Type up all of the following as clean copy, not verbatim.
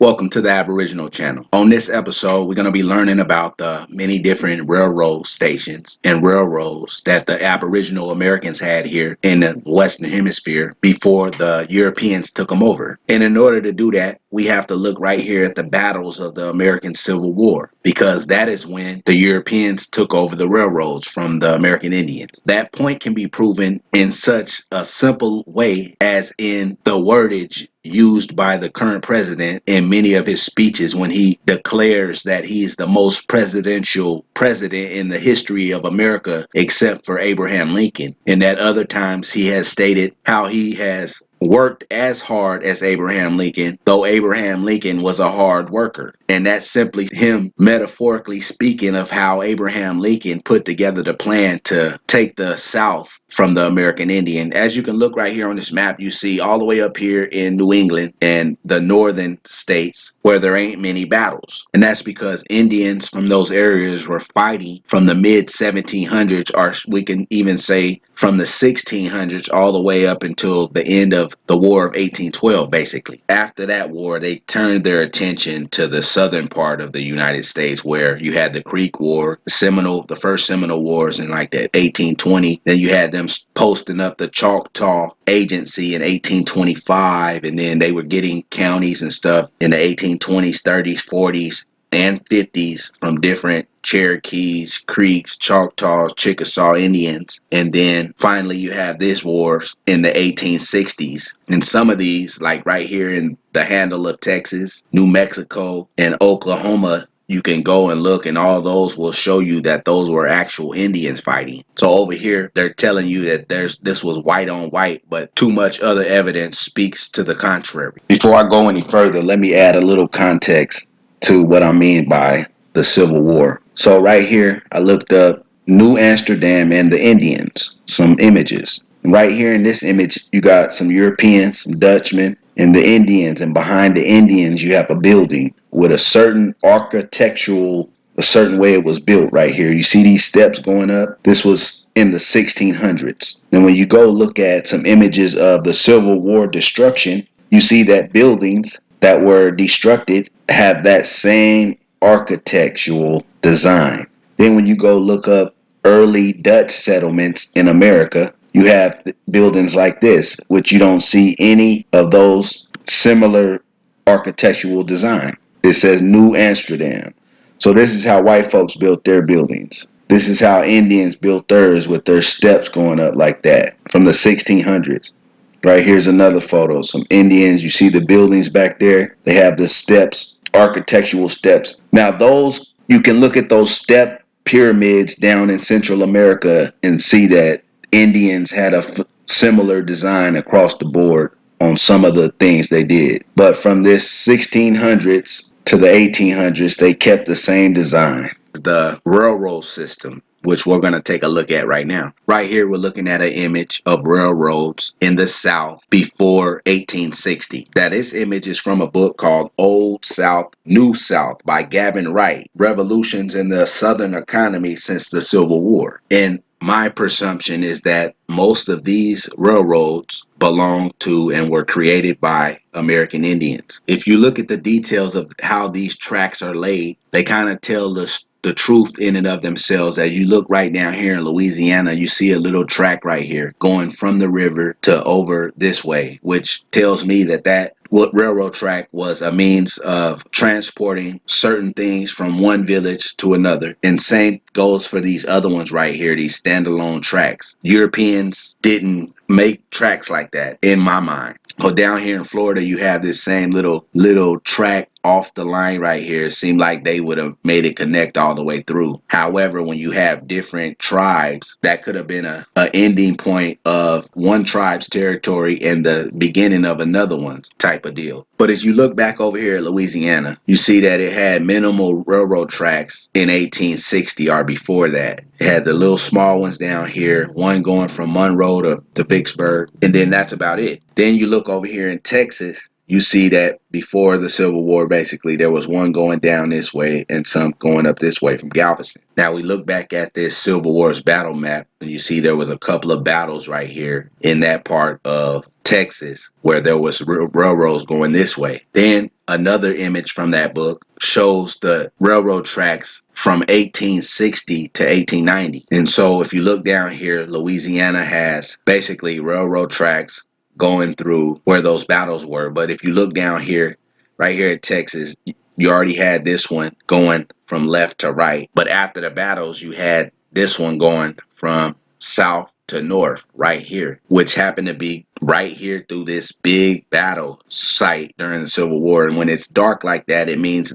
Welcome to the Aboriginal channel. On this episode, we're going to be learning about the many different railroad stations and railroads that the Aboriginal Americans had here in the Western Hemisphere before the Europeans took them over. And in order to do that, we have to look right here at the battles of the American Civil War, because that is when the Europeans took over the railroads from the American Indians. That point can be proven in such a simple way as in the wordage used by the current president in many of his speeches when he declares that he's the most presidential president in the history of America except for Abraham Lincoln. And at other times he has stated how he has worked as hard as Abraham Lincoln, though Abraham Lincoln was a hard worker. And that's simply him metaphorically speaking of how Abraham Lincoln put together the plan to take the South from the American Indian. As you can look right here on this map, you see all the way up here in New England and the northern states where there ain't many battles. And that's because Indians from those areas were fighting from the mid 1700s, or we can even say from the 1600s all the way up until the end of the War of 1812, basically. After that war, they turned their attention to the southern part of the United States, where you had the Creek War, the first Seminole Wars in like that 1820. Then you had them posting up the Choctaw Agency in 1825, and then they were getting counties and stuff in the 1820s, 30s, 40s, and 50s from different Cherokees, Creeks, Choctaws, Chickasaw Indians. And then finally you have this wars in the 1860s. And some of these, like right here in the handle of Texas, New Mexico, and Oklahoma, you can go and look, and all those will show you that those were actual Indians fighting. So over here, they're telling you that this was white on white, but too much other evidence speaks to the contrary. Before I go any further, let me add a little context to what I mean by the Civil War. So right here, I looked up New Amsterdam and the Indians, some images. Right here in this image, you got some Europeans, some Dutchmen, and the Indians. And behind the Indians, you have a building with a certain a certain way it was built right here. You see these steps going up? This was in the 1600s. And when you go look at some images of the Civil War destruction, you see that buildings that were destructed have that same architectural design. Then when you go look up early Dutch settlements in America, you have buildings like this, which you don't see any of those similar architectural design. It says New Amsterdam. So this is how white folks built their buildings. This is how Indians built theirs, with their steps going up like that from the 1600s. Right here's another photo. Some Indians, you see the buildings back there. They have the steps, architectural steps. Now those, you can look at those step pyramids down in Central America and see that Indians had a similar design across the board on some of the things they did. But from this 1600s to the 1800s, they kept the same design. The railroad system, which we're going to take a look at right now. Right here, we're looking at an image of railroads in the South before 1860. Now, this image is from a book called Old South, New South by Gavin Wright, Revolutions in the Southern Economy Since the Civil War. And my presumption is that most of these railroads belong to and were created by American Indians. If you look at the details of how these tracks are laid, they kind of tell the truth in and of themselves. As you look right down here in Louisiana, you see a little track right here going from the river to over this way, which tells me that railroad track was a means of transporting certain things from one village to another. And same goes for these other ones right here, these standalone tracks. Europeans didn't make tracks like that in my mind. Well, down here in Florida, you have this same little track off the line right here. It seemed like they would have made it connect all the way through. However, when you have different tribes, that could have been a ending point of one tribe's territory and the beginning of another one's type of deal. But as you look back over here at Louisiana, you see that it had minimal railroad tracks in 1860 or before that. It had the little small ones down here, one going from Monroe to Vicksburg, and then that's about it. Then you look over here in Texas, you see that before the Civil War, basically, there was one going down this way and some going up this way from Galveston. Now, we look back at this Civil War's battle map, and you see there was a couple of battles right here in that part of Texas where there was railroads going this way. Then another image from that book shows the railroad tracks from 1860 to 1890. And so if you look down here, Louisiana has basically railroad tracks going through where those battles were. But if you look down here, right here in Texas, you already had this one going from left to right. But after the battles, you had this one going from south to north right here, which happened to be right here through this big battle site during the Civil War. And when it's dark like that, it means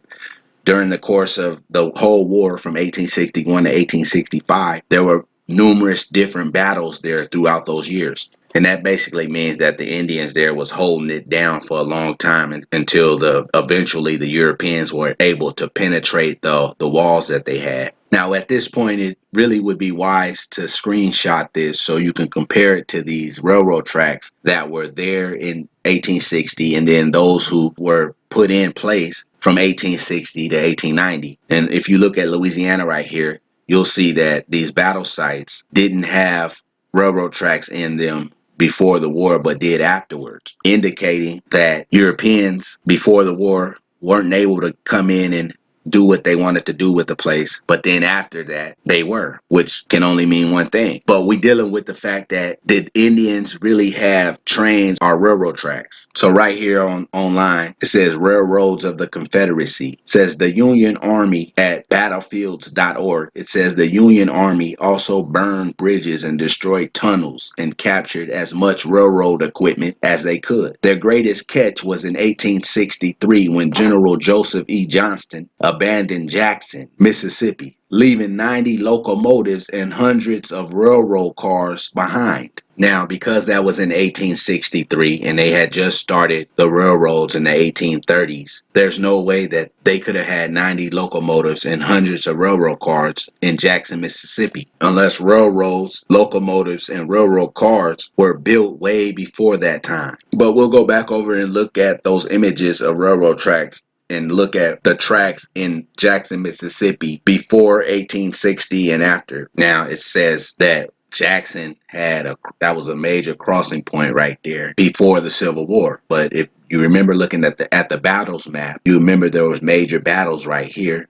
during the course of the whole war from 1861 to 1865, there were numerous different battles there throughout those years. And that basically means that the Indians there was holding it down for a long time until eventually the Europeans were able to penetrate the walls that they had. Now, at this point, it really would be wise to screenshot this so you can compare it to these railroad tracks that were there in 1860 and then those who were put in place from 1860 to 1890. And if you look at Louisiana right here, you'll see that these battle sites didn't have railroad tracks in them before the war, but did afterwards, indicating that Europeans before the war weren't able to come in and do what they wanted to do with the place. But then after that, they were, which can only mean one thing. But we dealing with the fact that did Indians really have trains or railroad tracks? So right here online, it says Railroads of the Confederacy. It says the Union Army at battlefields.org. It says the Union Army also burned bridges and destroyed tunnels and captured as much railroad equipment as they could. Their greatest catch was in 1863 when General Joseph E. Johnston abandoned Jackson, Mississippi, leaving 90 locomotives and hundreds of railroad cars behind. Now, because that was in 1863 and they had just started the railroads in the 1830s, there's no way that they could have had 90 locomotives and hundreds of railroad cars in Jackson, Mississippi, unless railroads, locomotives, and railroad cars were built way before that time. But we'll go back over and look at those images of railroad tracks and look at the tracks in Jackson, Mississippi before 1860 and after. Now it says that Jackson that was a major crossing point right there before the Civil War. But if you remember looking at the battles map, you remember there was major battles right here,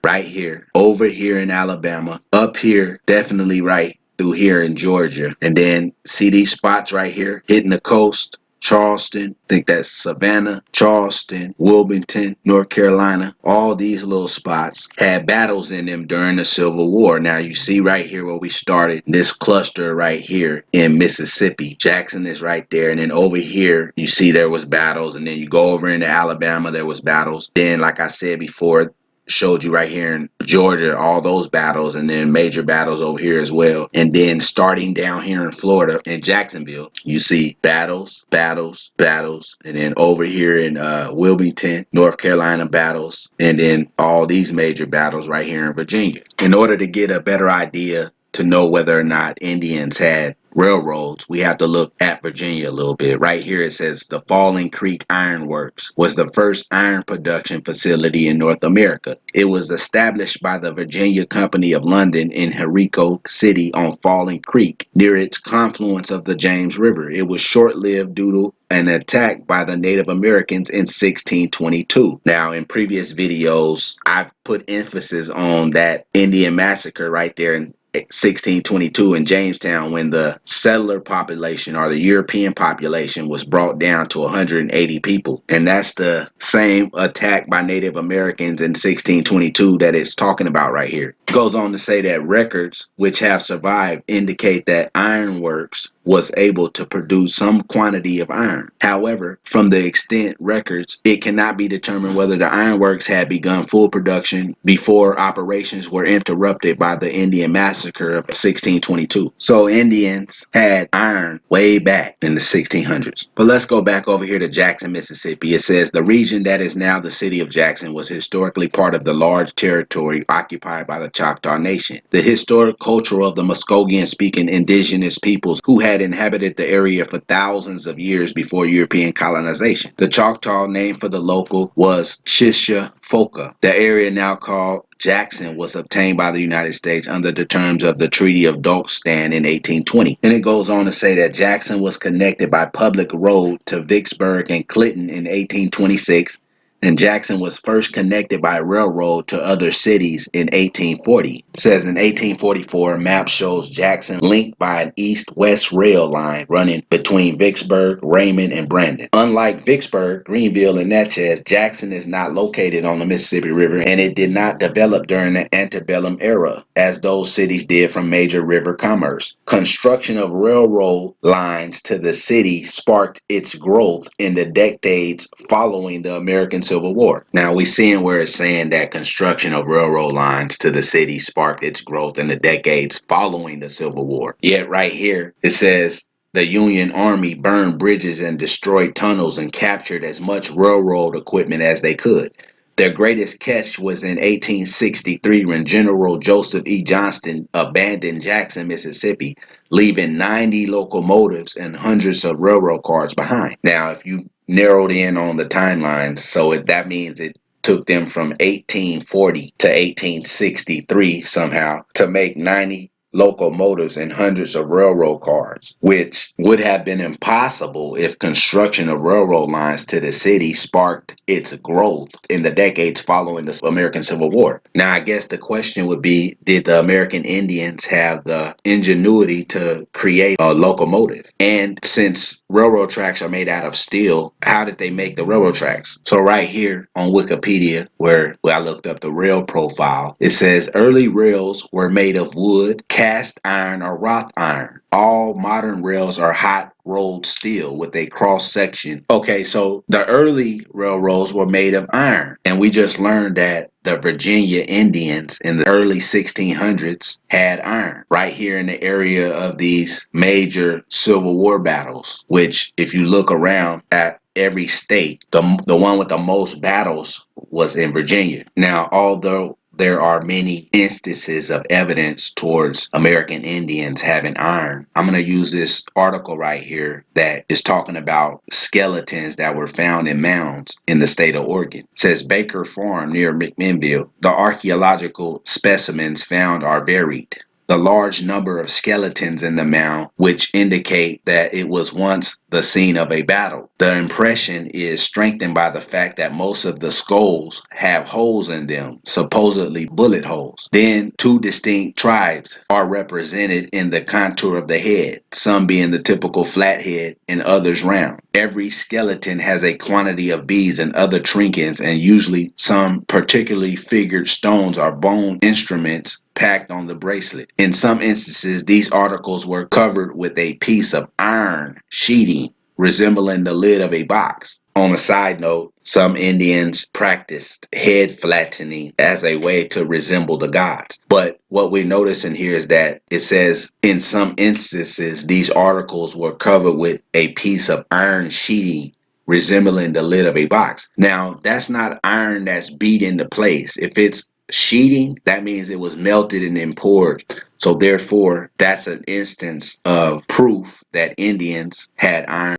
over here in Alabama, up here, definitely right through here in Georgia. And then see these spots right here hitting the coast. Charleston, I think that's Savannah, Charleston, Wilmington, North Carolina. All these little spots had battles in them during the Civil War. Now you see right here where we started, this cluster right here in Mississippi. Jackson is right there. And then over here, you see there was battles. And then you go over into Alabama, there was battles. Then, like I said before, showed you right here in Georgia, all those battles, and then major battles over here as well. And then starting down here in Florida, in Jacksonville, you see battles, and then over here in Wilmington, North Carolina, battles, and then all these major battles right here in Virginia. In order to get a better idea to know whether or not Indians had railroads, we have to look at Virginia a little bit. Right here it says the Falling Creek Iron Works was the first iron production facility in North America. It was established by the Virginia Company of London in Henrico City on Falling Creek, near its confluence of the James River. It was short-lived due to an attack by the Native Americans in 1622. Now, in previous videos, I've put emphasis on that Indian massacre right there in 1622 in Jamestown, when the settler population or the European population was brought down to 180 people. And that's the same attack by Native Americans in 1622 that it's talking about right here. It goes on to say that records which have survived indicate that ironworks was able to produce some quantity of iron. However, from the extant records, it cannot be determined whether the ironworks had begun full production before operations were interrupted by the Indian massacre of 1622. So Indians had iron way back in the 1600s. But let's go back over here to Jackson, Mississippi. It says the region that is now the city of Jackson was historically part of the large territory occupied by the Choctaw Nation. The historic culture of the Muskogee-speaking indigenous peoples who had inhabited the area for thousands of years before European colonization. The Choctaw name for the local was Chishafoka. The area now called Jackson was obtained by the United States under the terms of the Treaty of Dokestan in 1820. And it goes on to say that Jackson was connected by public road to Vicksburg and Clinton in 1826. And Jackson was first connected by railroad to other cities in 1840. It says in 1844, a map shows Jackson linked by an east-west rail line running between Vicksburg, Raymond, and Brandon. Unlike Vicksburg, Greenville, and Natchez, Jackson is not located on the Mississippi River, and it did not develop during the antebellum era, as those cities did from major river commerce. Construction of railroad lines to the city sparked its growth in the decades following the American Civil War. Now we seeing where it's saying that construction of railroad lines to the city sparked its growth in the decades following the Civil War. Yet right here it says the Union Army burned bridges and destroyed tunnels and captured as much railroad equipment as they could. Their greatest catch was in 1863 when General Joseph E. Johnston abandoned Jackson, Mississippi, leaving 90 locomotives and hundreds of railroad cars behind. Now, if you narrowed in on the timelines, that means it took them from 1840 to 1863 somehow to make 90 locomotives and hundreds of railroad cars, which would have been impossible if construction of railroad lines to the city sparked its growth in the decades following the American Civil War. Now, I guess the question would be, did the American Indians have the ingenuity to create a locomotive? And since railroad tracks are made out of steel, how did they make the railroad tracks? So right here on Wikipedia, where I looked up the rail profile, it says early rails were made of wood, cast iron, or wrought iron. All modern rails are hot rolled steel with a cross section. Okay, so the early railroads were made of iron, and we just learned that the Virginia Indians in the early 1600s had iron right here in the area of these major Civil War battles, which if you look around at every state, the one with the most battles was in Virginia. Now, although there are many instances of evidence towards American Indians having iron, I'm going to use this article right here that is talking about skeletons that were found in mounds in the state of Oregon. It says Baker Farm near McMinnville. The archaeological specimens found are varied. The large number of skeletons in the mound, which indicate that it was once the scene of a battle. The impression is strengthened by the fact that most of the skulls have holes in them, supposedly bullet holes. Then two distinct tribes are represented in the contour of the head, some being the typical flat head and others round. Every skeleton has a quantity of beads and other trinkets, and usually some particularly figured stones or bone instruments packed on the bracelet. In some instances, these articles were covered with a piece of iron sheeting resembling the lid of a box. On a side note, some Indians practiced head flattening as a way to resemble the gods. But what we're noticing here is that it says in some instances, these articles were covered with a piece of iron sheeting resembling the lid of a box. Now, that's not iron that's beat into place. If it's sheeting, that means it was melted and then poured. So therefore, that's an instance of proof that Indians had iron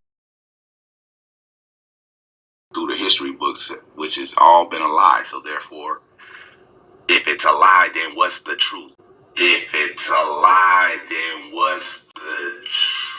through the history books, which has all been a lie. So therefore, if it's a lie, then what's the truth? If it's a lie, then what's the truth?